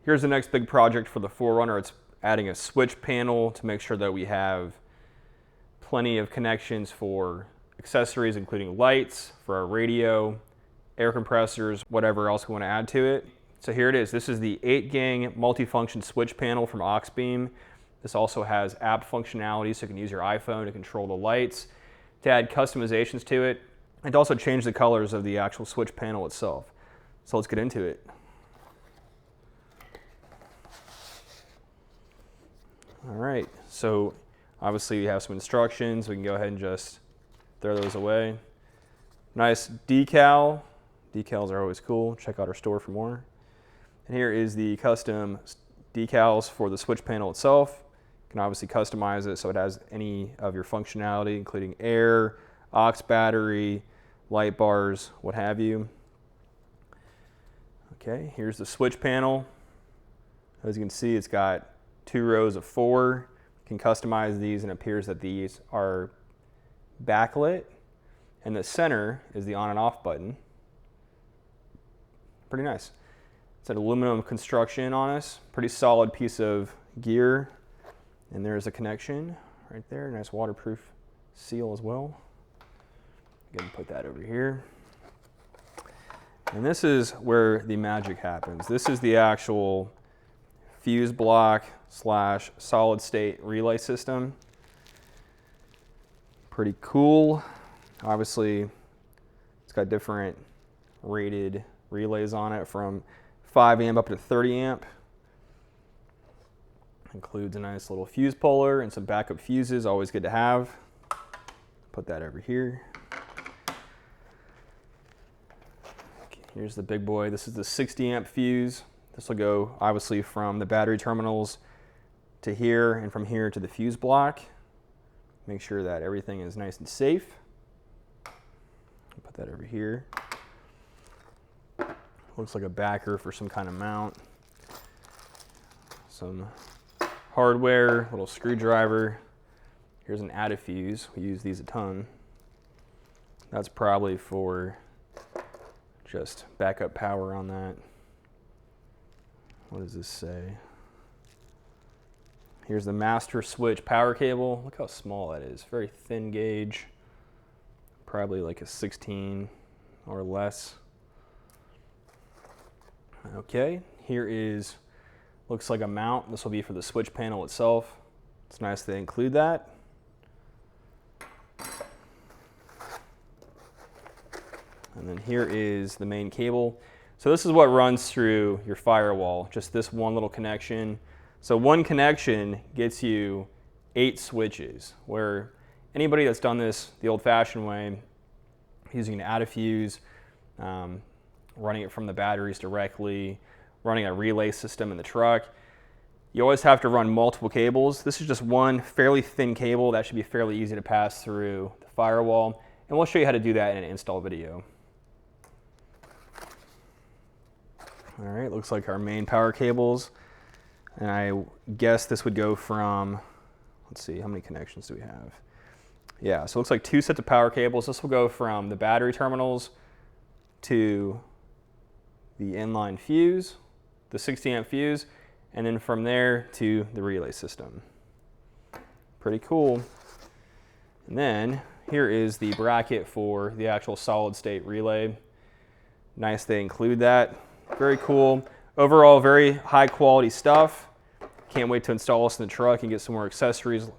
Here's the next big project for the 4Runner. It's adding a switch panel to make sure that we have plenty of connections for accessories, including lights, for our radio, air compressors, whatever else we want to add to it. So here it is. This is the 8-gang multifunction switch panel from AuxBeam. This also has app functionality, so you can use your iPhone to control the lights, to add customizations to it, and to also change the colors of the actual switch panel itself. So let's get into it. All right, so obviously we have some instructions. We can go ahead and just throw those away. Nice decal. Decals are always cool. Check out our store for more. And here is the custom decals for the switch panel itself. You can obviously customize it so it has any of your functionality, including air, aux battery, light bars, what have you. Okay, here's the switch panel. As you can see, it's got 2 rows of 4. You can customize these, and it appears that these are backlit. And the center is the on and off button. Pretty nice. It's an aluminum construction on us. Pretty solid piece of gear. And there's a connection right there. Nice waterproof seal as well. Go ahead and put that over here. And this is where the magic happens. This is the actual fuse block / solid state relay system. Pretty cool. Obviously, it's got different rated relays on it from 5 amp up to 30 amp. Includes a nice little fuse puller and some backup fuses, always good to have. Put that over here. Okay, here's the big boy. This is the 60 amp fuse. This will go obviously from the battery terminals to here, and from here to the fuse block. Make sure that everything is nice and safe. Put that over here. Looks like a backer for some kind of mount. Some hardware, little screwdriver. Here's an add fuse. We use these a ton. That's probably for just backup power on that. What does this say? Here's the master switch power cable. Look how small that is. Very thin gauge. Probably like a 16 or less. Okay, here is, looks like a mount. This will be for the switch panel itself. It's nice they include that. And then here is the main cable. So this is what runs through your firewall, just this one little connection. So one connection gets you 8 switches, where anybody that's done this the old-fashioned way, using an add fuse, running it from the batteries directly, running a relay system in the truck, you always have to run multiple cables. This is just one fairly thin cable that should be fairly easy to pass through the firewall, and we'll show you how to do that in an install video. All right, looks like our main power cables. And I guess this would go from, let's see, how many connections do we have? Yeah, so it looks like 2 sets of power cables. This will go from the battery terminals to the inline fuse, the 60 amp fuse, and then from there to the relay system. Pretty cool. And then here is the bracket for the actual solid state relay. Nice they include that. Very cool. Overall, very high quality stuff. Can't wait to install this in the truck and get some more accessories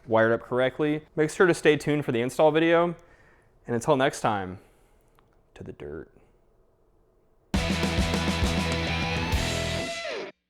wired up correctly. Make sure to stay tuned for the install video. And until next time, to the dirt.